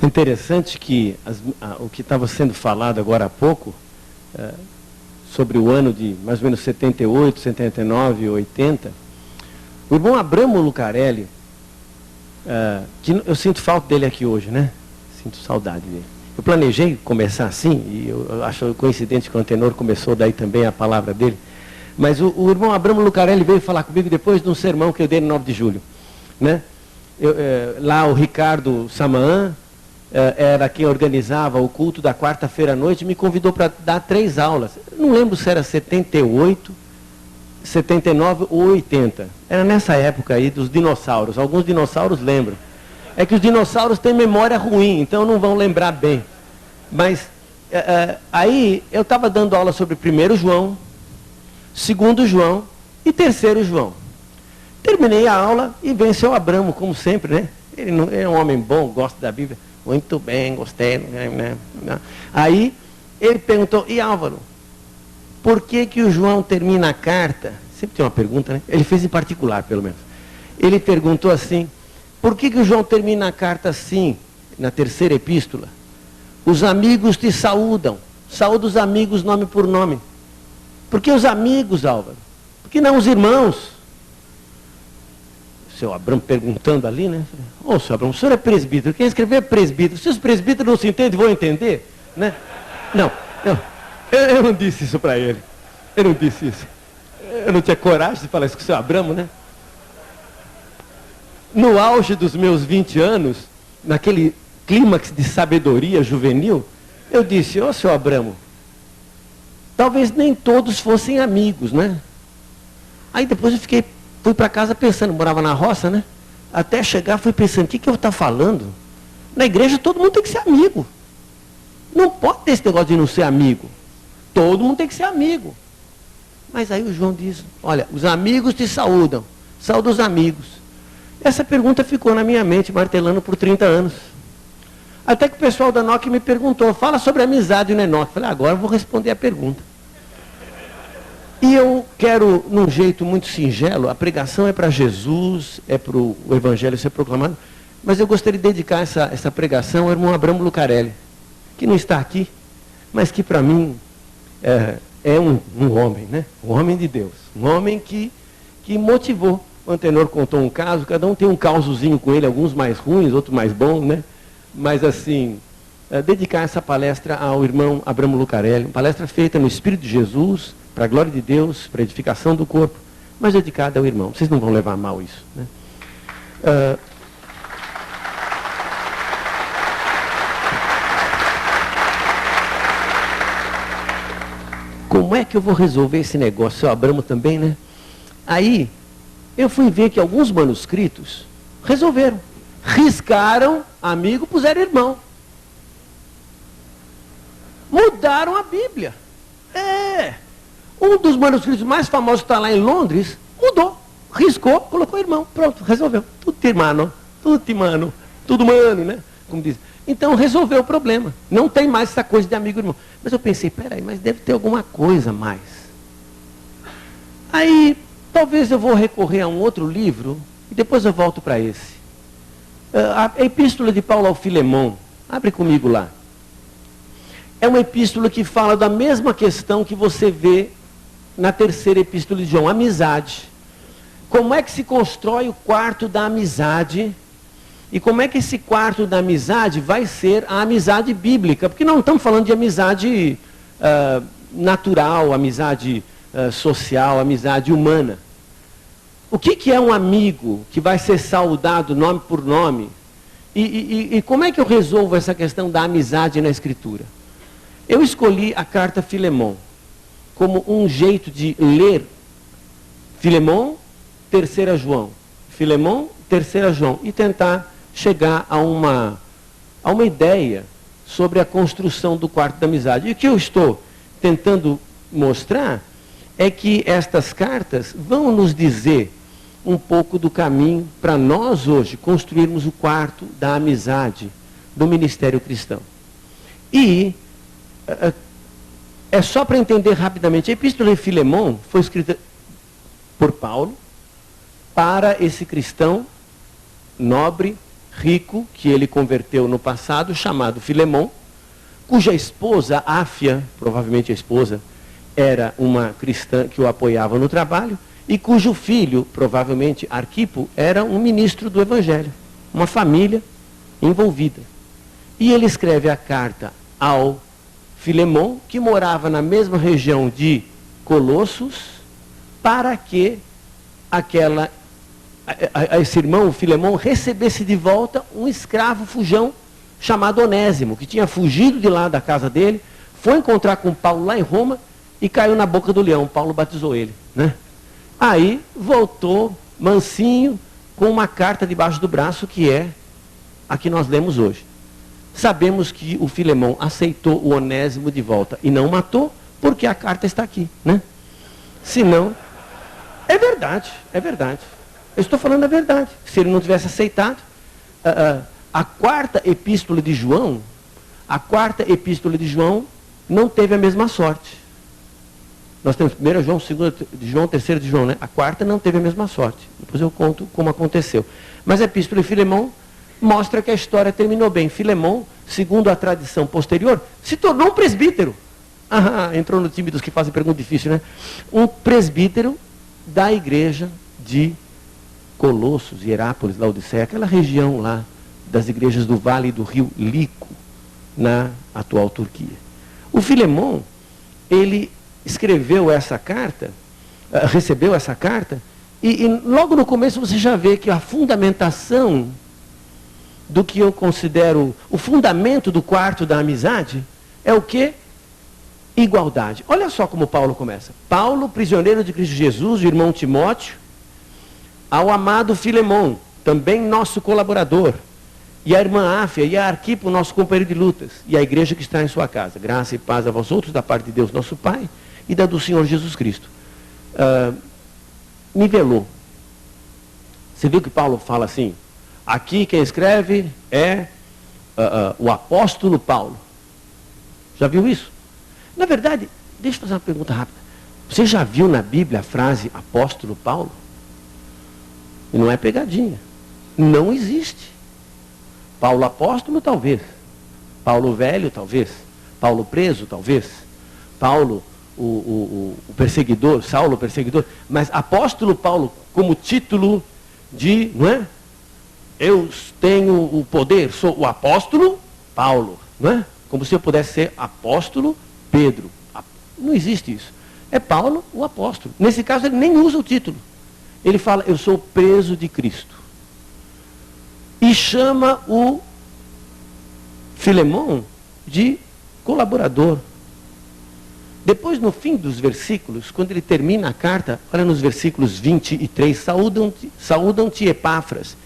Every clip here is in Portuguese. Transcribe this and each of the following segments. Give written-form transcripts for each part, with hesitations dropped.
Interessante que o que estava sendo falado agora há pouco, sobre o ano de mais ou menos 78, 79, 80, o irmão Abramo Lucarelli, que eu sinto falta dele aqui hoje, né? Sinto saudade dele. Eu planejei começar assim, e eu acho coincidente que o Antenor começou daí também a palavra dele, mas o irmão Abramo Lucarelli veio falar comigo depois de um sermão que eu dei no 9 de julho, né? Lá o Ricardo Samaã, era quem organizava o culto da quarta-feira à noite, me convidou para dar 3 aulas. Não lembro se era 78, 79 ou 80. Era nessa época aí dos dinossauros. Alguns dinossauros lembram. É que os dinossauros têm memória ruim, então não vão lembrar bem. Mas aí eu estava dando aula sobre 1º João, 2º João e 3º João. Terminei a aula e vem seu Abramo, como sempre, né? Ele é um homem bom, gosta da Bíblia. Muito bem, gostei. Né? Aí ele perguntou, e Álvaro, por que o João termina a carta? Sempre tem uma pergunta, né? Ele fez em particular, pelo menos. Ele perguntou assim, por que o João termina a carta assim, na 3ª epístola? Os amigos te saúdam. Saúda os amigos nome por nome. Por que os amigos, Álvaro? Por que não os irmãos? Seu Abramo perguntando ali, né? Ô, seu Abramo, o senhor é presbítero. Quem escrever é presbítero. Se os presbíteros não se entendem, vão entender? Né? Não. Eu não disse isso para ele. Eu não disse isso. Eu não tinha coragem de falar isso com o seu Abramo, né? No auge dos meus 20 anos, naquele clímax de sabedoria juvenil, eu disse, ô, seu Abramo, talvez nem todos fossem amigos, né? Aí depois eu fui para casa pensando, morava na roça, né? Até chegar, fui pensando, o que eu estou falando? Na igreja todo mundo tem que ser amigo. Não pode ter esse negócio de não ser amigo. Todo mundo tem que ser amigo. Mas aí o João diz, olha, os amigos te saúdam. Saúda os amigos. Essa pergunta ficou na minha mente, martelando por 30 anos. Até que o pessoal da NOC me perguntou, fala sobre amizade no Enoque. Falei, agora eu vou responder a pergunta. E eu quero, num jeito muito singelo, a pregação é para Jesus, é para o Evangelho ser proclamado, mas eu gostaria de dedicar essa pregação ao irmão Abramo Lucarelli, que não está aqui, mas que para mim é um homem, né? Um homem de Deus, um homem que motivou. O Antenor contou um caso, cada um tem um causozinho com ele, alguns mais ruins, outros mais bons, né? Mas assim, dedicar essa palestra ao irmão Abramo Lucarelli, uma palestra feita no Espírito de Jesus, para a glória de Deus, para a edificação do corpo, mas dedicada ao irmão. Vocês não vão levar a mal isso, né? Como é que eu vou resolver esse negócio? Seu Abramo também, né? Aí, eu fui ver que alguns manuscritos resolveram. Riscaram amigo, puseram irmão. Mudaram a Bíblia. Um dos manuscritos mais famosos que está lá em Londres, mudou, riscou, colocou irmão, pronto, resolveu. Tudo mano, né? Como diz. Então resolveu o problema. Não tem mais essa coisa de amigo e irmão. Mas eu pensei, peraí, mas deve ter alguma coisa a mais. Aí, talvez eu vou recorrer a um outro livro, e depois eu volto para esse. A Epístola de Paulo ao Filemão, abre comigo lá. É uma epístola que fala da mesma questão que você vê na 3ª epístola de João, amizade. Como é que se constrói o quarto da amizade? E como é que esse quarto da amizade vai ser a amizade bíblica? Porque não estamos falando de amizade natural, amizade social, amizade humana. O que é um amigo que vai ser saudado nome por nome? E como é que eu resolvo essa questão da amizade na Escritura? Eu escolhi a carta Filemão como um jeito de ler Filemão, 3ª João. Filemão, 3ª João. E tentar chegar a uma ideia sobre a construção do quarto da amizade. E o que eu estou tentando mostrar é que estas cartas vão nos dizer um pouco do caminho para nós hoje construirmos o quarto da amizade do ministério cristão. E é só para entender rapidamente, a Epístola de Filemão foi escrita por Paulo, para esse cristão nobre, rico, que ele converteu no passado, chamado Filemon, cuja esposa, Áfia, provavelmente a esposa, era uma cristã que o apoiava no trabalho, e cujo filho, provavelmente Arquipo, era um ministro do Evangelho, uma família envolvida. E ele escreve a carta ao Filemon, que morava na mesma região de Colossos, para que esse irmão, Filemon, recebesse de volta um escravo fujão chamado Onésimo, que tinha fugido de lá da casa dele, foi encontrar com Paulo lá em Roma e caiu na boca do leão. Paulo batizou ele, né? Aí voltou mansinho com uma carta debaixo do braço, que é a que nós lemos hoje. Sabemos que o Filemon aceitou o Onésimo de volta e não matou, porque a carta está aqui, né? Senão, é verdade, é verdade. Eu estou falando a verdade. Se ele não tivesse aceitado, a quarta epístola de João não teve a mesma sorte. Nós temos 1 João, 2 de João, 3 de João, né? A quarta não teve a mesma sorte. Depois eu conto como aconteceu. Mas a epístola de Filemon mostra que a história terminou bem. Filemon, segundo a tradição posterior, se tornou um presbítero. Entrou no time dos que fazem pergunta difícil, né? Um presbítero da igreja de Colossos, Hierápolis, Laodiceia, aquela região lá das igrejas do vale do rio Lico, na atual Turquia. O Filemon, ele escreveu essa carta, recebeu essa carta, e logo no começo você já vê que a fundamentação do que eu considero o fundamento do quarto da amizade é o quê? Igualdade. Olha só como Paulo começa. Paulo, prisioneiro de Cristo Jesus, o irmão Timóteo, ao amado Filemon, também nosso colaborador, e a irmã Áfia e a Arquipo, nosso companheiro de lutas, e a igreja que está em sua casa. Graça e paz a vós outros, da parte de Deus nosso Pai, e da do Senhor Jesus Cristo. Nivelou. Você viu que Paulo fala assim, aqui quem escreve é o apóstolo Paulo. Já viu isso? Na verdade, deixa eu fazer uma pergunta rápida. Você já viu na Bíblia a frase apóstolo Paulo? E não é pegadinha. Não existe. Paulo apóstolo, talvez. Paulo velho, talvez. Paulo preso, talvez. Paulo, o perseguidor, Saulo, o perseguidor. Mas apóstolo Paulo, como título de, não é? Eu tenho o poder, sou o apóstolo Paulo, não é? Como se eu pudesse ser apóstolo Pedro. Não existe isso. É Paulo, o apóstolo. Nesse caso, ele nem usa o título. Ele fala, eu sou preso de Cristo. E chama o Filemon de colaborador. Depois, no fim dos versículos, quando ele termina a carta, olha nos versículos 23, saúdam-te Epáfras,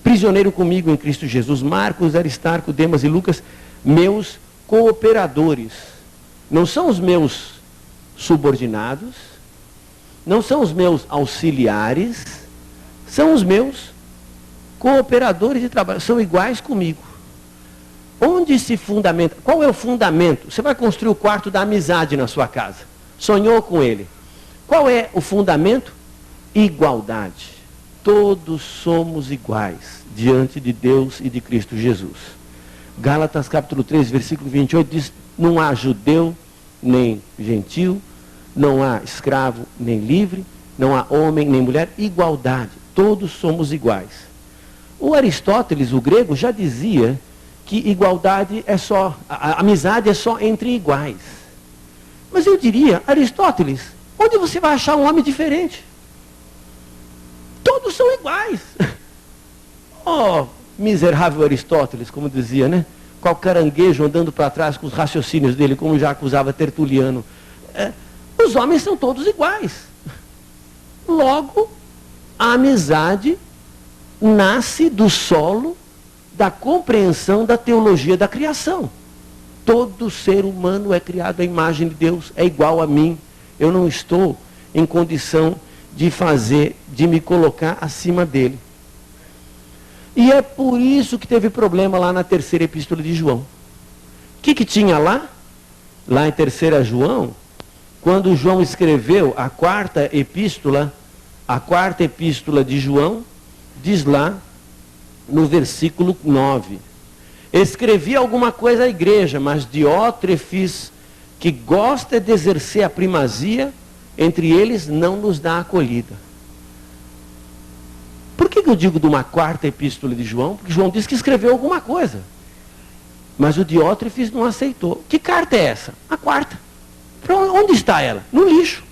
prisioneiro comigo em Cristo Jesus, Marcos, Aristarco, Demas e Lucas, meus cooperadores. Não são os meus subordinados, não são os meus auxiliares, são os meus cooperadores de trabalho, são iguais comigo. Onde se fundamenta? Qual é o fundamento? Você vai construir o quarto da amizade na sua casa. Sonhou com ele. Qual é o fundamento? Igualdade. Todos somos iguais diante de Deus e de Cristo Jesus. Gálatas capítulo 3, versículo 28 diz, não há judeu nem gentil, não há escravo nem livre, não há homem nem mulher, igualdade. Todos somos iguais. O Aristóteles, o grego, já dizia que igualdade é só, a amizade é só entre iguais. Mas eu diria, Aristóteles, onde você vai achar um homem diferente? Todos são iguais. Oh, miserável Aristóteles, como dizia, né? Qual caranguejo andando para trás com os raciocínios dele, como já acusava Tertuliano. Os homens são todos iguais. Logo, a amizade nasce do solo da compreensão da teologia da criação. Todo ser humano é criado à imagem de Deus, é igual a mim. Eu não estou em condição de me colocar acima dele. E é por isso que teve problema lá na terceira epístola de João. O que tinha lá? Lá em 3 João, quando João escreveu a quarta epístola A quarta epístola de João diz lá no versículo 9: escrevi alguma coisa à igreja, mas Diótrefes, que gosta de exercer a primazia entre eles, não nos dá acolhida. Por que eu digo de uma quarta epístola de João? Porque João disse que escreveu alguma coisa, mas o Diótrefes não aceitou. Que carta é essa? A quarta. Onde está ela? No lixo.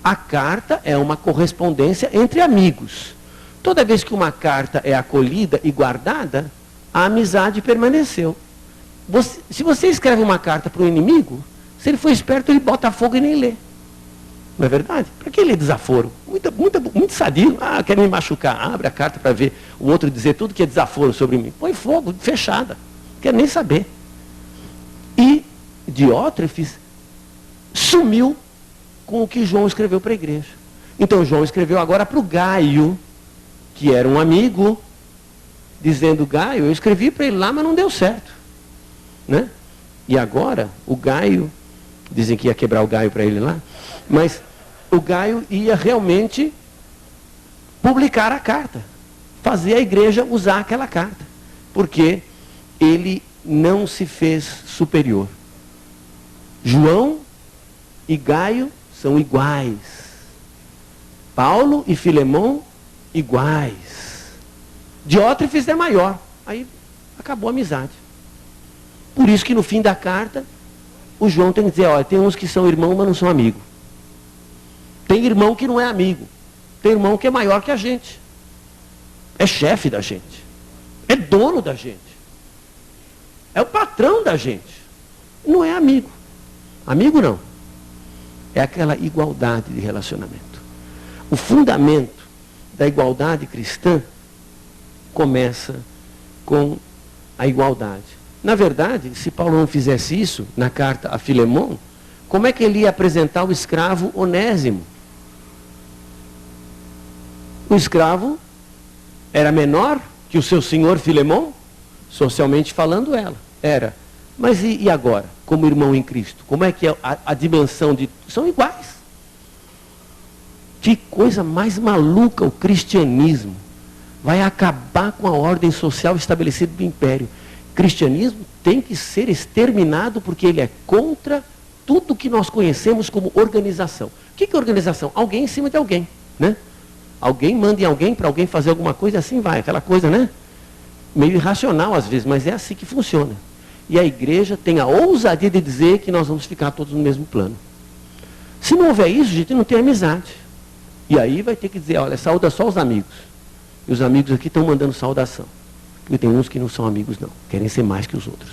A carta é uma correspondência entre amigos. Toda vez que uma carta é acolhida e guardada, a amizade permaneceu. Se você escreve uma carta para o inimigo, se ele for esperto, ele bota fogo e nem lê. Não é verdade? Para que ler desaforo? Muito sadio. Ah, quer me machucar. Abre a carta para ver o outro dizer tudo que é desaforo sobre mim. Põe fogo, fechada. Não quer nem saber. E Diótrefes sumiu com o que João escreveu para a igreja. Então João escreveu agora para o Gaio, que era um amigo, dizendo: Gaio, eu escrevi para ele lá, mas não deu certo. Né? E agora, o Gaio, dizem que ia quebrar o Gaio para ele lá, mas o Gaio ia realmente publicar a carta, fazer a igreja usar aquela carta, porque ele não se fez superior. João e Gaio são iguais. Paulo e Filemão, iguais. Diótrefes é maior. Aí acabou a amizade. Por isso que no fim da carta, o João tem que dizer: olha, tem uns que são irmãos, mas não são amigos. Tem irmão que não é amigo. Tem irmão que é maior que a gente. É chefe da gente. É dono da gente. É o patrão da gente. Não é amigo. Amigo não. É aquela igualdade de relacionamento. O fundamento da igualdade cristã começa com a igualdade. Na verdade, se Paulo não fizesse isso na carta a Filemão, como é que ele ia apresentar o escravo Onésimo? O escravo era menor que o seu senhor Filemão? Socialmente falando, era. Mas e agora, como irmão em Cristo? Como é que é a dimensão de... São iguais. Que coisa mais maluca o cristianismo. Vai acabar com a ordem social estabelecida do império. O cristianismo tem que ser exterminado porque ele é contra tudo que nós conhecemos como organização. O que é organização? Alguém em cima de alguém, né? Alguém manda em alguém para alguém fazer alguma coisa, assim vai. Aquela coisa, né? Meio irracional às vezes, mas é assim que funciona. E a igreja tem a ousadia de dizer que nós vamos ficar todos no mesmo plano. Se não houver isso, gente, não tem amizade. E aí vai ter que dizer: olha, saúda só os amigos. E os amigos aqui estão mandando saudação. Porque tem uns que não são amigos não, querem ser mais que os outros.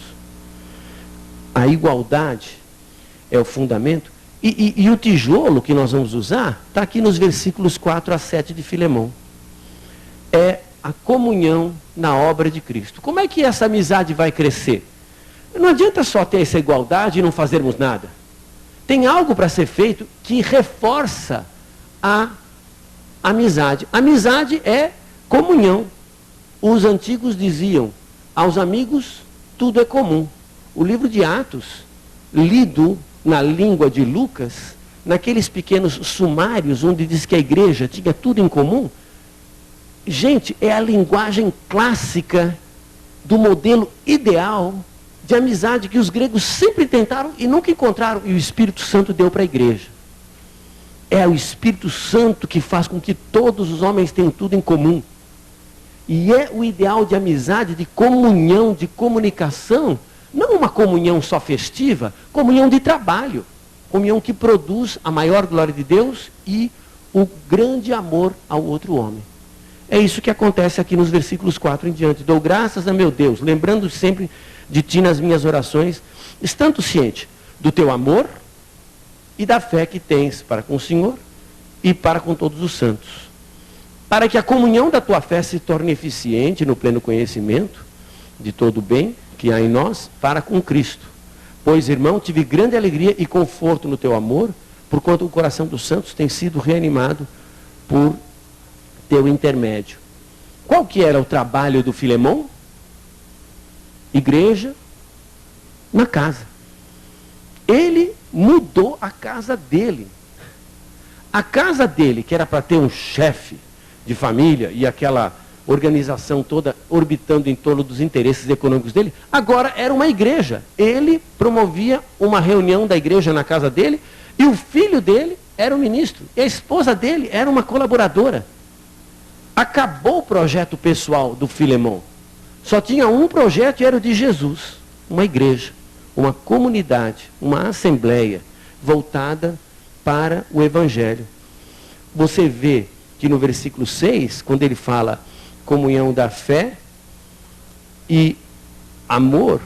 A igualdade é o fundamento. E o tijolo que nós vamos usar está aqui nos versículos 4 a 7 de Filemão. É a comunhão na obra de Cristo. Como é que essa amizade vai crescer? Não adianta só ter essa igualdade e não fazermos nada. Tem algo para ser feito que reforça a amizade. Amizade é comunhão. Os antigos diziam: aos amigos tudo é comum. O livro de Atos, lido na língua de Lucas, naqueles pequenos sumários onde diz que a igreja tinha tudo em comum, gente, é a linguagem clássica do modelo ideal de amizade que os gregos sempre tentaram e nunca encontraram, e o Espírito Santo deu para a igreja. É o Espírito Santo que faz com que todos os homens tenham tudo em comum. E é o ideal de amizade, de comunhão, de comunicação, não uma comunhão só festiva, comunhão de trabalho, comunhão que produz a maior glória de Deus e o grande amor ao outro homem. É isso que acontece aqui nos versículos 4 em diante. Dou graças a meu Deus, lembrando sempre de ti nas minhas orações, estando ciente do teu amor e da fé que tens para com o Senhor e para com todos os santos, para que a comunhão da tua fé se torne eficiente no pleno conhecimento de todo o bem que há em nós para com Cristo. Pois, irmão, tive grande alegria e conforto no teu amor, porquanto o coração dos santos tem sido reanimado por teu intermédio. Qual que era o trabalho do Filemão? Igreja na casa. Ele mudou a casa dele. A casa dele, que era para ter um chefe de família e aquela organização toda orbitando em torno dos interesses econômicos dele, agora era uma igreja. Ele promovia uma reunião da igreja na casa dele e o filho dele era o ministro. E a esposa dele era uma colaboradora. Acabou o projeto pessoal do Filemão. Só tinha um projeto e era o de Jesus. Uma igreja, uma comunidade, uma assembleia voltada para o Evangelho. Você vê que no versículo 6, quando ele fala comunhão da fé e amor,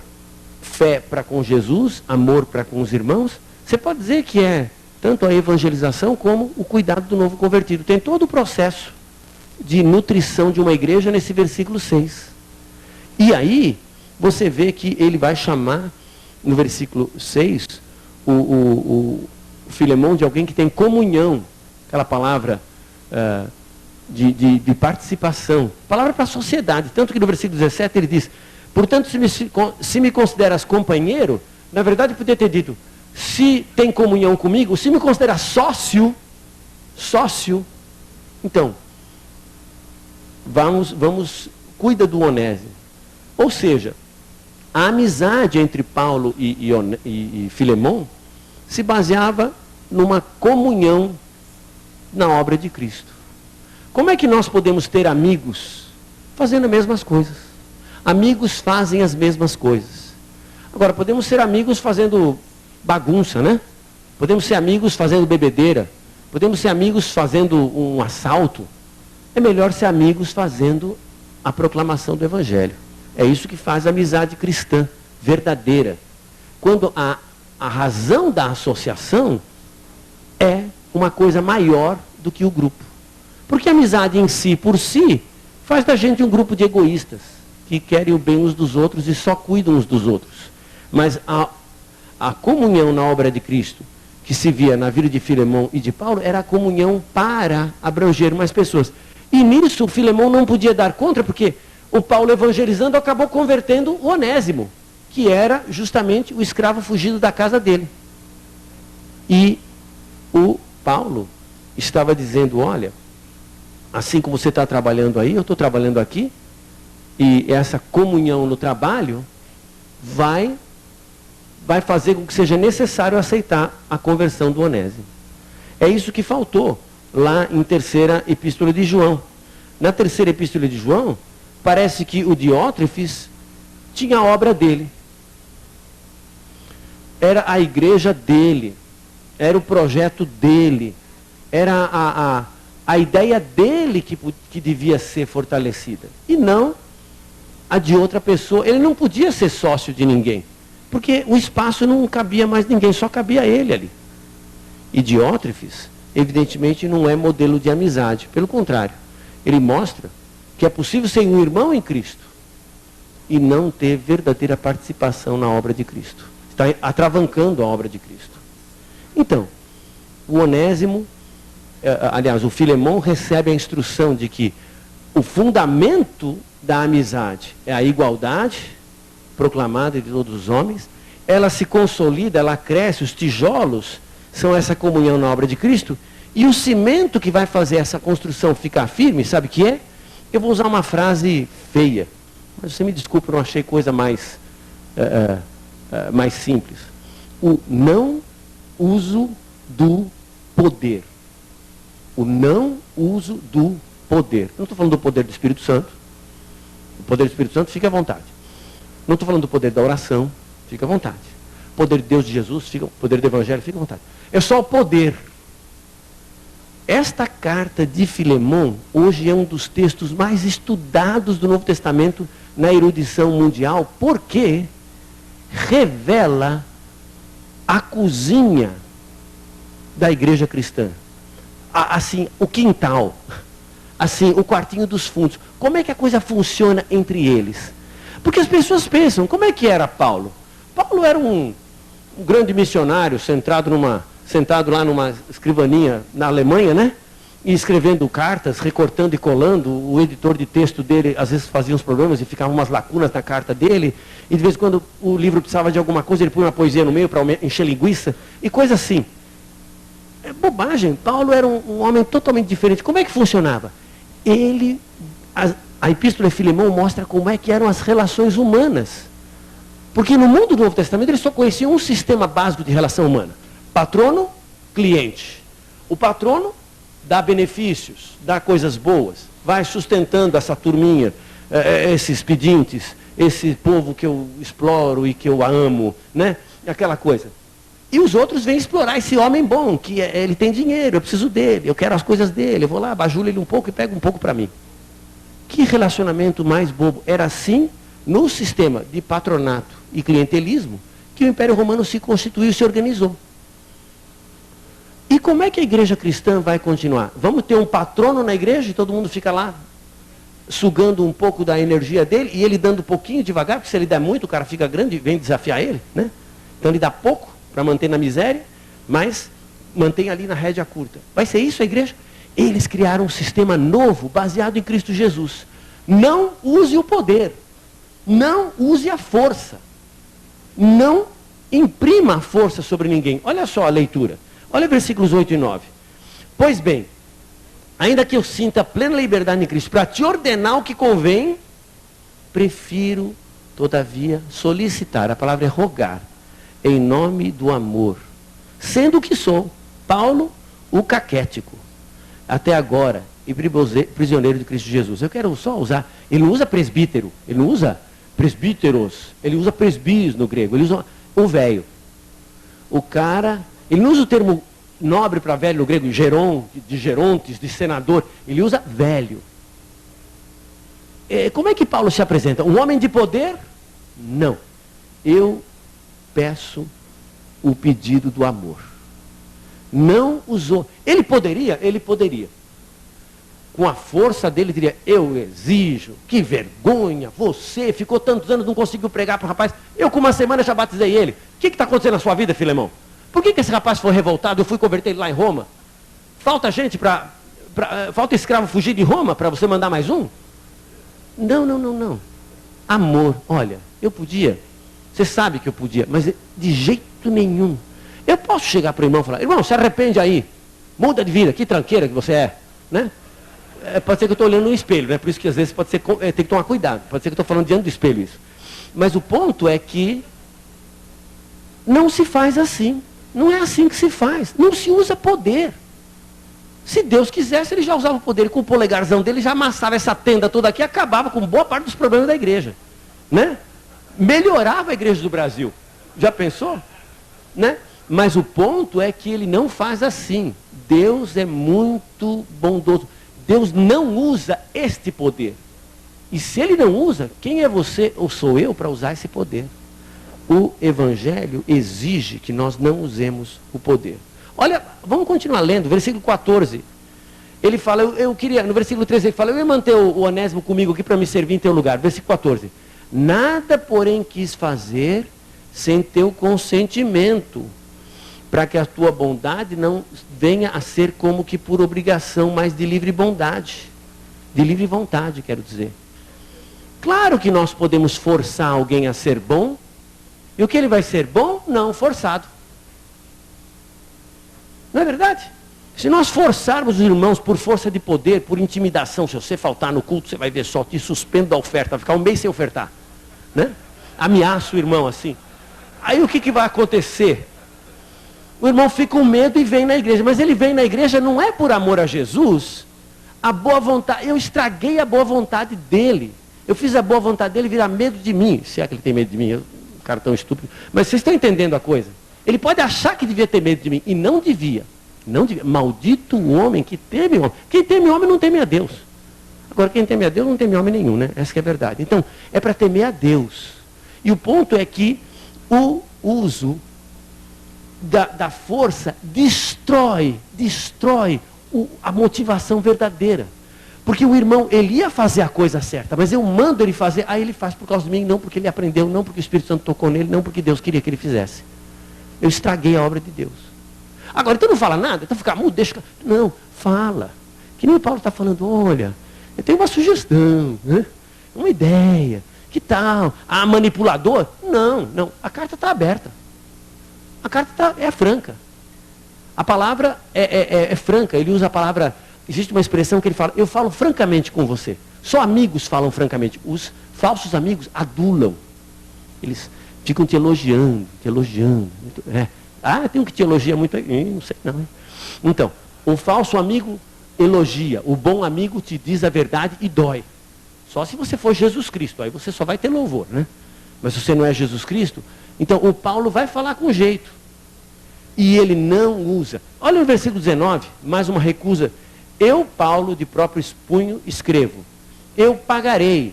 fé para com Jesus, amor para com os irmãos, você pode dizer que é tanto a evangelização como o cuidado do novo convertido. Tem todo o processo de nutrição de uma igreja nesse versículo 6. E aí, você vê que ele vai chamar, no versículo 6, o Filemão de alguém que tem comunhão, aquela palavra de participação, palavra para a sociedade. Tanto que no versículo 17 ele diz, portanto, se me consideras companheiro, na verdade podia ter dito, se tem comunhão comigo, se me considera sócio, então, vamos cuida do Onésimo. Ou seja, a amizade entre Paulo e Filemão se baseava numa comunhão na obra de Cristo. Como é que nós podemos ter amigos fazendo as mesmas coisas? Amigos fazem as mesmas coisas. Agora, podemos ser amigos fazendo bagunça, né? Podemos ser amigos fazendo bebedeira. Podemos ser amigos fazendo um assalto. É melhor ser amigos fazendo a proclamação do Evangelho. É isso que faz a amizade cristã, verdadeira. Quando a razão da associação é uma coisa maior do que o grupo. Porque a amizade em si, por si, faz da gente um grupo de egoístas, que querem o bem uns dos outros e só cuidam uns dos outros. Mas a comunhão na obra de Cristo, que se via na vida de Filemão e de Paulo, era a comunhão para abranger mais pessoas. E nisso o Filemão não podia dar contra, porque o Paulo evangelizando acabou convertendo o Onésimo, que era justamente o escravo fugido da casa dele. E o Paulo estava dizendo, olha, assim como você está trabalhando aí, eu estou trabalhando aqui, e essa comunhão no trabalho vai fazer com que seja necessário aceitar a conversão do Onésimo. É isso que faltou lá em terceira epístola de João. Na terceira epístola de João, parece que o Diótrefes tinha a obra dele. Era a igreja dele. Era o projeto dele. Era a ideia dele que devia ser fortalecida. E não a de outra pessoa. Ele não podia ser sócio de ninguém. Porque o espaço não cabia mais ninguém, só cabia ele ali. E Diótrefes, evidentemente, não é modelo de amizade. Pelo contrário, ele mostra que é possível ser um irmão em Cristo e não ter verdadeira participação na obra de Cristo. Está atravancando a obra de Cristo. Então, o Onésimo, aliás, o Filemão recebe a instrução de que o fundamento da amizade é a igualdade proclamada de todos os homens, ela se consolida, ela cresce, os tijolos são essa comunhão na obra de Cristo, e o cimento que vai fazer essa construção ficar firme, sabe o que é? Eu vou usar uma frase feia, mas você me desculpa, eu não achei coisa mais simples. O não uso do poder. O não uso do poder. Não estou falando do poder do Espírito Santo. O poder do Espírito Santo, fique à vontade. Não estou falando do poder da oração, fique à vontade. O poder de Deus, de Jesus, o poder do Evangelho, fique à vontade. É só o poder. Esta carta de Filemão, hoje é um dos textos mais estudados do Novo Testamento na erudição mundial, porque revela a cozinha da igreja cristã. Assim, o quintal, assim, o quartinho dos fundos. Como é que a coisa funciona entre eles? Porque as pessoas pensam, como é que era Paulo? Paulo era um grande missionário sentado lá numa escrivaninha na Alemanha, né? E escrevendo cartas, recortando e colando. O editor de texto dele, às vezes, fazia uns problemas e ficavam umas lacunas na carta dele. E de vez em quando o livro precisava de alguma coisa, ele punha uma poesia no meio para encher linguiça. E coisa assim. bobagem. Paulo era um homem totalmente diferente. Como é que funcionava? A Epístola de Filemão mostra como é que eram as relações humanas. Porque no mundo do Novo Testamento eles só conheciam um sistema básico de relação humana. Patrono, cliente. O patrono dá benefícios, dá coisas boas, vai sustentando essa turminha, esses pedintes, esse povo que eu exploro e que eu amo, né? Aquela coisa. E os outros vêm explorar esse homem bom, que ele tem dinheiro, eu preciso dele, eu quero as coisas dele, eu vou lá, bajulo ele um pouco e pego um pouco para mim. Que relacionamento mais bobo. Era assim, no sistema de patronato e clientelismo, que o Império Romano se constituiu e se organizou. E como é que a igreja cristã vai continuar? Vamos ter um patrono na igreja e todo mundo fica lá sugando um pouco da energia dele e ele dando pouquinho devagar, porque se ele der muito, o cara fica grande e vem desafiar ele, né? Então ele dá pouco para manter na miséria, mas mantém ali na rédea curta. Vai ser isso a igreja? Eles criaram um sistema novo, baseado em Cristo Jesus. Não use o poder. Não use a força. Não imprima a força sobre ninguém. Olha só a leitura. Olha versículos 8 e 9. Pois bem, ainda que eu sinta plena liberdade em Cristo para te ordenar o que convém, prefiro, todavia, solicitar, a palavra é rogar, em nome do amor, sendo que sou, Paulo, o caquético, até agora, e prisioneiro de Cristo Jesus. Eu quero só usar, ele não usa presbítero, ele não usa presbíteros, ele usa presbis no grego, ele usa o velho. O cara, ele não usa o termo nobre para velho no grego, de gerontes, de senador, ele usa velho. Como é que Paulo se apresenta? Um homem de poder? Não. Eu peço o pedido do amor. Não usou. Ele poderia? Ele poderia. Com a força dele, diria, eu exijo, que vergonha, você ficou tantos anos, não conseguiu pregar para o rapaz. Eu com uma semana já batizei ele. O que está acontecendo na sua vida, Filemão? Por que esse rapaz foi revoltado? Eu fui converter ele lá em Roma. Falta gente falta escravo fugir de Roma para você mandar mais um? Não. Amor, olha, eu podia, você sabe que eu podia, mas de jeito nenhum. Eu posso chegar para o irmão e falar, irmão, se arrepende aí, muda de vida, que tranqueira que você é, né? Pode ser que eu estou olhando no espelho, né? Por isso que às vezes pode ser, tem que tomar cuidado, pode ser que eu estou falando diante do espelho isso. Mas o ponto é que não se faz assim. Não é assim que se faz. Não se usa poder. Se Deus quisesse, ele já usava o poder. Com o polegarzão dele, já amassava essa tenda toda aqui e acabava com boa parte dos problemas da igreja. Né? Melhorava a igreja do Brasil. Já pensou? Né? Mas o ponto é que ele não faz assim. Deus é muito bondoso. Deus não usa este poder. E se ele não usa, quem é você ou sou eu para usar esse poder? O Evangelho exige que nós não usemos o poder. Olha, vamos continuar lendo, versículo 14. Ele fala, eu queria, no versículo 13 ele fala, eu ia manter o Onésimo comigo aqui para me servir em teu lugar. Versículo 14. Nada, porém, quis fazer sem teu consentimento, para que a tua bondade não venha a ser como que por obrigação, mas de livre bondade. De livre vontade, quero dizer. Claro que nós podemos forçar alguém a ser bom, e o que ele vai ser bom? Não, forçado. Não é verdade? Se nós forçarmos os irmãos por força de poder, por intimidação, se você faltar no culto, você vai ver só, te suspendo da oferta, vai ficar um mês sem ofertar. Né? Ameaça o irmão assim. Aí o que vai acontecer? O irmão fica com medo e vem na igreja. Mas ele vem na igreja não é por amor a Jesus. A boa vontade, eu estraguei a boa vontade dele. Eu fiz a boa vontade dele virar medo de mim. Se é que ele tem medo de mim, cara tão estúpido. Mas vocês estão entendendo a coisa? Ele pode achar que devia ter medo de mim. E não devia. Não devia. Maldito o homem que teme homem. Quem teme homem não teme a Deus. Agora, quem teme a Deus não teme homem nenhum, né? Essa que é a verdade. Então, é para temer a Deus. E o ponto é que o uso da força destrói a motivação verdadeira. Porque o irmão, ele ia fazer a coisa certa, mas eu mando ele fazer, aí ele faz por causa de mim, não porque ele aprendeu, não porque o Espírito Santo tocou nele, não porque Deus queria que ele fizesse. Eu estraguei a obra de Deus. Agora, então não fala nada, então fica mudo, deixa... Não, fala. Que nem o Paulo está falando, olha, eu tenho uma sugestão, né? Uma ideia, que tal? Ah, manipulador? Não, a carta está aberta. A carta é franca. A palavra é franca, ele usa a palavra, existe uma expressão que ele fala, eu falo francamente com você. Só amigos falam francamente. Os falsos amigos adulam. Eles ficam te elogiando, te elogiando. Tem um que te elogia muito, não sei não. Hein? Então, o falso amigo elogia, o bom amigo te diz a verdade e dói. Só se você for Jesus Cristo, aí você só vai ter louvor, né? Mas se você não é Jesus Cristo, então o Paulo vai falar com jeito. E ele não usa. Olha no versículo 19, mais uma recusa. Eu, Paulo, de próprio punho, escrevo. Eu pagarei.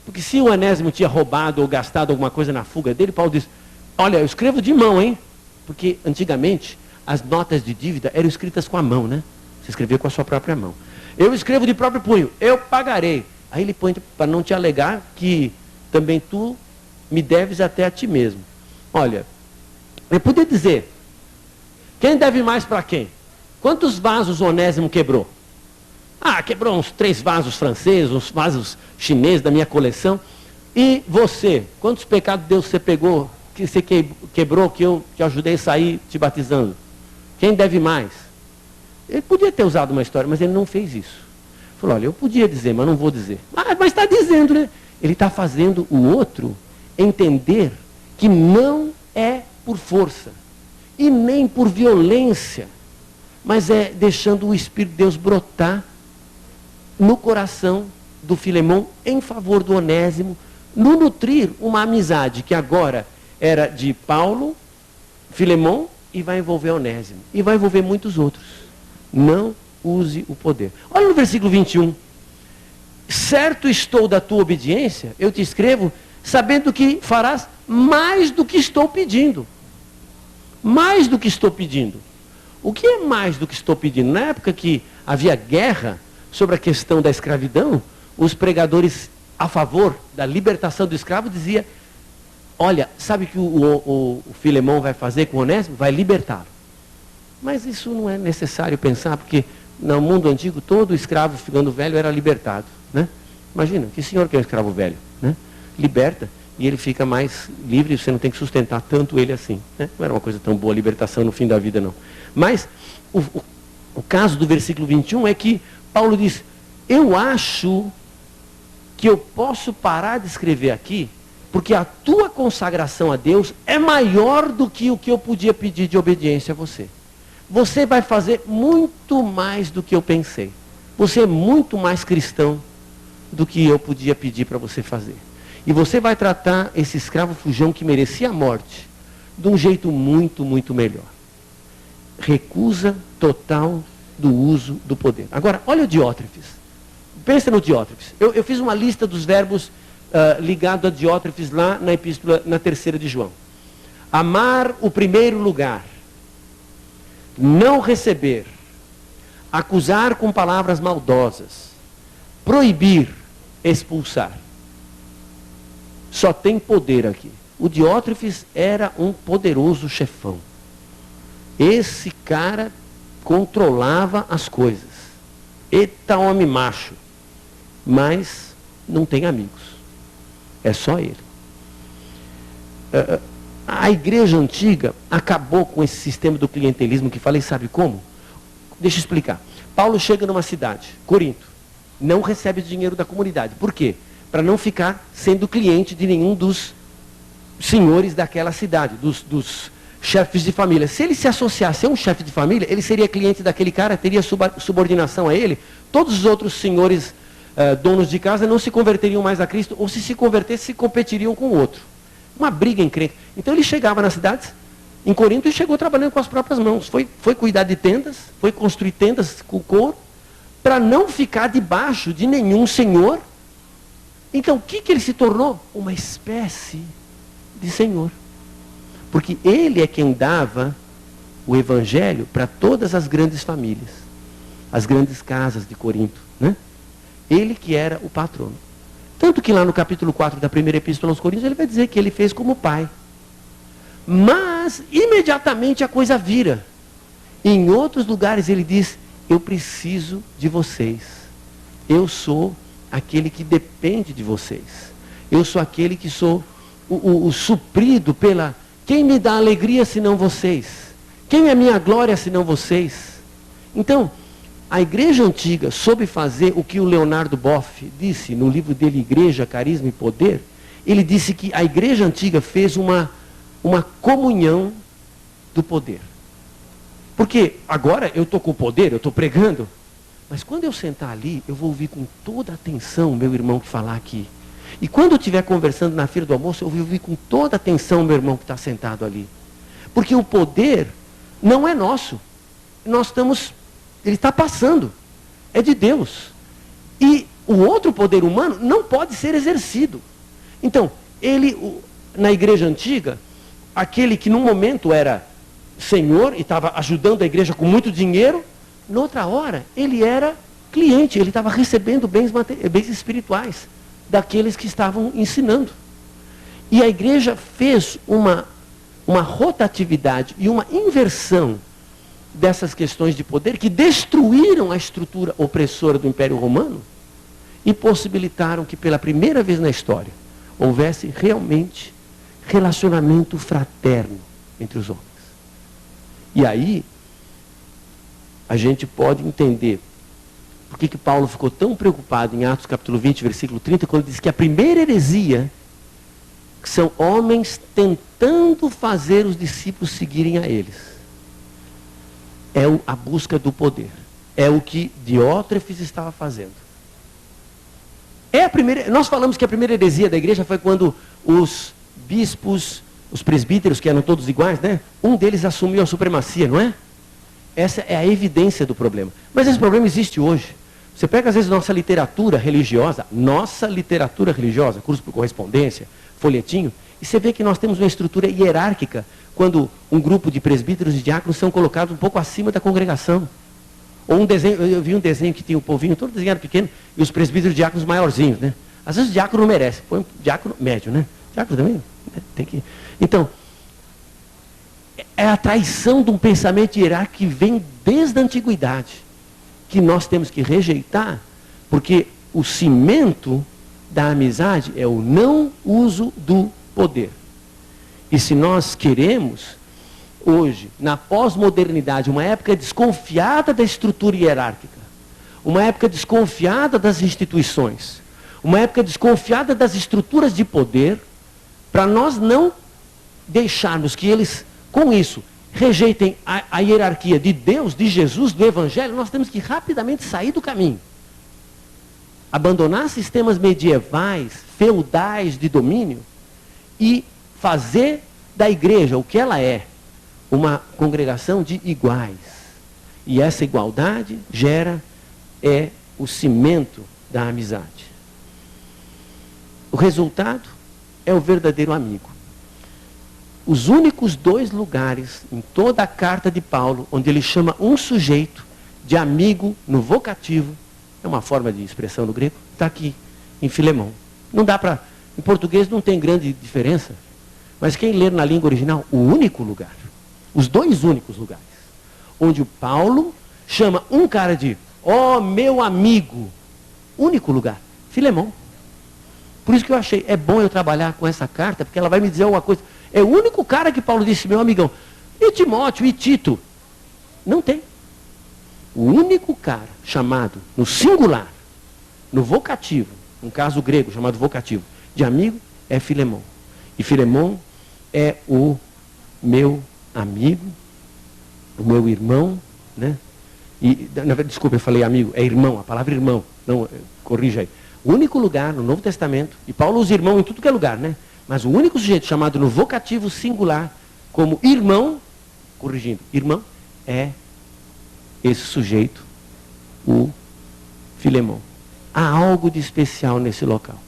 Porque se o Onésimo tinha roubado ou gastado alguma coisa na fuga dele, Paulo diz, olha, eu escrevo de mão, hein? Porque antigamente as notas de dívida eram escritas com a mão, né? Você escrevia com a sua própria mão. Eu escrevo de próprio punho, eu pagarei. Aí ele põe para não te alegar que também tu me deves até a ti mesmo. Olha, eu podia dizer, quem deve mais para quem? Quantos vasos o Onésimo quebrou? Quebrou uns 3 vasos franceses, uns vasos chineses da minha coleção. E você, quantos pecados de Deus você pegou, que você quebrou, que eu te ajudei a sair te batizando? Quem deve mais? Ele podia ter usado uma história, mas ele não fez isso. Falou, olha, eu podia dizer, mas não vou dizer. Mas está dizendo, né? Ele está fazendo o outro entender que não é por força e nem por violência, mas é deixando o Espírito de Deus brotar no coração do Filemão em favor do Onésimo, no nutrir uma amizade que agora era de Paulo, Filemão, e vai envolver Onésimo. E vai envolver muitos outros. Não use o poder. Olha no versículo 21. Certo estou da tua obediência, eu te escrevo, sabendo que farás mais do que estou pedindo. Mais do que estou pedindo. O que é mais do que estou pedindo? Na época que havia guerra sobre a questão da escravidão, os pregadores a favor da libertação do escravo diziam, olha, sabe o que o Filemão vai fazer com o Onésimo? Vai libertá-lo. Mas isso não é necessário pensar, porque no mundo antigo todo escravo ficando velho era libertado. Né? Imagina, que senhor que é um escravo velho? Né? Liberta e ele fica mais livre, você não tem que sustentar tanto ele assim. Né? Não era uma coisa tão boa a libertação no fim da vida, não. Mas o caso do versículo 21 é que Paulo diz, eu acho que eu posso parar de escrever aqui, porque a tua consagração a Deus é maior do que o que eu podia pedir de obediência a você. Você vai fazer muito mais do que eu pensei. Você é muito mais cristão do que eu podia pedir para você fazer. E você vai tratar esse escravo fujão que merecia a morte de um jeito muito, muito melhor. Recusa total do uso do poder. Agora, olha o Diótrefes. Pensa no Diótrefes. Eu fiz uma lista dos verbos ligados a Diótrefes lá na epístola, na 3ª de João. Amar o primeiro lugar. Não receber. Acusar com palavras maldosas. Proibir. Expulsar. Só tem poder aqui. O Diótrefes era um poderoso chefão. Esse cara controlava as coisas. Eita homem macho. Mas não tem amigos. É só ele. A igreja antiga acabou com esse sistema do clientelismo que falei, sabe como? Deixa eu explicar. Paulo chega numa cidade, Corinto, não recebe dinheiro da comunidade. Por quê? Para não ficar sendo cliente de nenhum dos senhores daquela cidade, dos chefes de família. Se ele se associasse a um chefe de família, ele seria cliente daquele cara, teria subordinação a ele. Todos os outros senhores donos de casa não se converteriam mais a Cristo, ou se convertessem, se competiriam com o outro. Uma briga encrenca. Então ele chegava nas cidades, em Corinto, e chegou trabalhando com as próprias mãos. Foi cuidar de tendas, foi construir tendas com couro, para não ficar debaixo de nenhum senhor. Então, o que ele se tornou? Uma espécie de senhor. Porque ele é quem dava o evangelho para todas as grandes famílias, as grandes casas de Corinto. Né? Ele que era o patrono. Tanto que lá no capítulo 4 da primeira epístola aos Coríntios, ele vai dizer que ele fez como pai. Mas, imediatamente a coisa vira. Em outros lugares ele diz, eu preciso de vocês. Eu sou aquele que depende de vocês. Eu sou aquele que sou o suprido pela... Quem me dá alegria senão vocês? Quem é minha glória senão vocês? Então, a igreja antiga soube fazer o que o Leonardo Boff disse no livro dele, Igreja, Carisma e Poder. Ele disse que a igreja antiga fez uma comunhão do poder. Porque agora eu estou com o poder, eu estou pregando, mas quando eu sentar ali, eu vou ouvir com toda atenção o meu irmão que falar aqui. E quando eu estiver conversando na fila do almoço, eu vou ouvir com toda atenção o meu irmão que está sentado ali. Porque o poder não é nosso. Ele está passando. É de Deus. E o outro poder humano não pode ser exercido. Então, na igreja antiga, aquele que num momento era senhor e estava ajudando a igreja com muito dinheiro, noutra hora ele era cliente, ele estava recebendo bens espirituais daqueles que estavam ensinando. E a igreja fez uma rotatividade e uma inversão dessas questões de poder que destruíram a estrutura opressora do Império Romano e possibilitaram que pela primeira vez na história houvesse realmente relacionamento fraterno entre os homens. E aí a gente pode entender por que Paulo ficou tão preocupado em Atos capítulo 20, versículo 30, quando diz que a primeira heresia, que são homens tentando fazer os discípulos seguirem a eles, é a busca do poder. É o que Diótrefes estava fazendo. Nós falamos que a primeira heresia da igreja foi quando os bispos, os presbíteros, que eram todos iguais, né? Um deles assumiu a supremacia, não é? Essa é a evidência do problema. Mas esse problema existe hoje. Você pega, às vezes, nossa literatura religiosa, curso por correspondência, folhetinho, e você vê que nós temos uma estrutura hierárquica quando um grupo de presbíteros e diáconos são colocados um pouco acima da congregação. Ou um desenho, eu vi um desenho que tinha o povinho todo desenhado pequeno, e os presbíteros e diáconos maiorzinhos, né? Às vezes o diácono não merece, põe um diácono médio, né? Diácono também, né? Tem que... Então, é a traição de um pensamento hierárquico que vem desde a antiguidade, que nós temos que rejeitar, porque o cimento da amizade é o não uso do poder. E se nós queremos, hoje, na pós-modernidade, uma época desconfiada da estrutura hierárquica, uma época desconfiada das instituições, uma época desconfiada das estruturas de poder, para nós não deixarmos que eles, com isso, rejeitem a hierarquia de Deus, de Jesus, do Evangelho, nós temos que rapidamente sair do caminho. Abandonar sistemas medievais, feudais de domínio e fazer da igreja o que ela é, uma congregação de iguais. E essa igualdade é o cimento da amizade. O resultado é o verdadeiro amigo. Os únicos 2 lugares em toda a carta de Paulo, onde ele chama um sujeito de amigo no vocativo, é uma forma de expressão no grego, está aqui, em Filemão. Não dá para... Em português não tem grande diferença, mas quem ler na língua original, o único lugar, os 2 únicos lugares, onde o Paulo chama um cara de, meu amigo, único lugar, Filemão. Por isso que eu achei, é bom eu trabalhar com essa carta, porque ela vai me dizer alguma coisa. É o único cara que Paulo disse, meu amigão. E Timóteo, e Tito? Não tem. O único cara chamado no singular, no vocativo, um caso grego chamado vocativo, de amigo, é Filemão. E Filemão é o meu amigo, o meu irmão, né? E, desculpa, eu falei amigo, é irmão, a palavra irmão, não, corrija aí. O único lugar no Novo Testamento, e Paulo usa irmão em tudo que é lugar, né? Mas o único sujeito chamado no vocativo singular como irmão, corrigindo, irmão, é esse sujeito, o Filemão. Há algo de especial nesse local.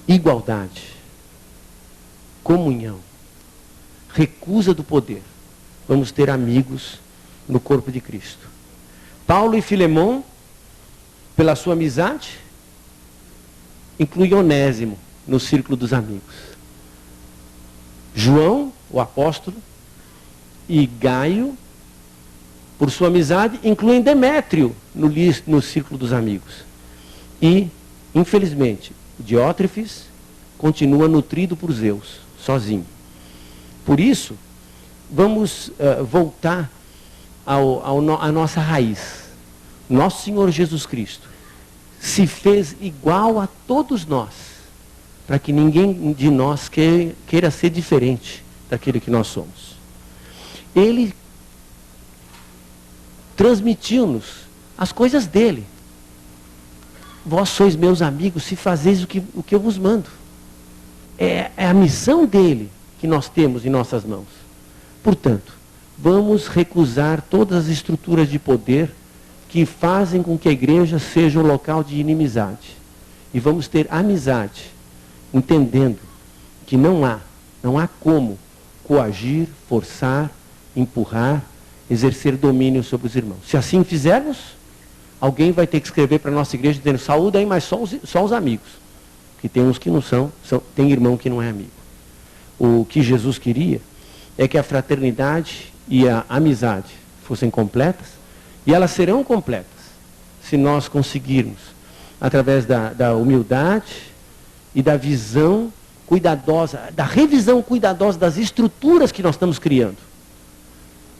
Igualdade, comunhão, recusa do poder. Vamos ter amigos no corpo de Cristo. Paulo e Filemão, pela sua amizade, inclui Onésimo no círculo dos amigos. João, o apóstolo, e Gaio, por sua amizade, incluem Demétrio no círculo dos amigos. E, infelizmente, Diótrefes continua nutrido por Zeus, sozinho. Por isso, vamos voltar à nossa raiz. Nosso Senhor Jesus Cristo se fez igual a todos nós, para que ninguém de nós queira ser diferente daquele que nós somos. Ele transmitiu-nos as coisas dele. Vós sois meus amigos se fazeis o que eu vos mando. É a missão dele que nós temos em nossas mãos. Portanto, vamos recusar todas as estruturas de poder que fazem com que a igreja seja um local de inimizade. E vamos ter amizade, entendendo que não há como coagir, forçar, empurrar, exercer domínio sobre os irmãos. Se assim fizermos, alguém vai ter que escrever para a nossa igreja dizendo: saúde aí, mas só os amigos. Que tem uns que não são, tem irmão que não é amigo. O que Jesus queria é que a fraternidade e a amizade fossem completas, e elas serão completas se nós conseguirmos, através da humildade e da visão cuidadosa, da revisão cuidadosa das estruturas que nós estamos criando,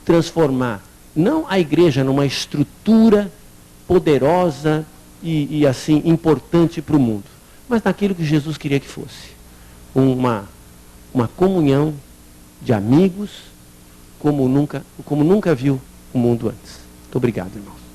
transformar não a igreja numa estrutura poderosa e assim importante para o mundo, mas naquilo que Jesus queria que fosse. Uma comunhão de amigos como nunca viu o mundo antes. Muito obrigado, irmãos.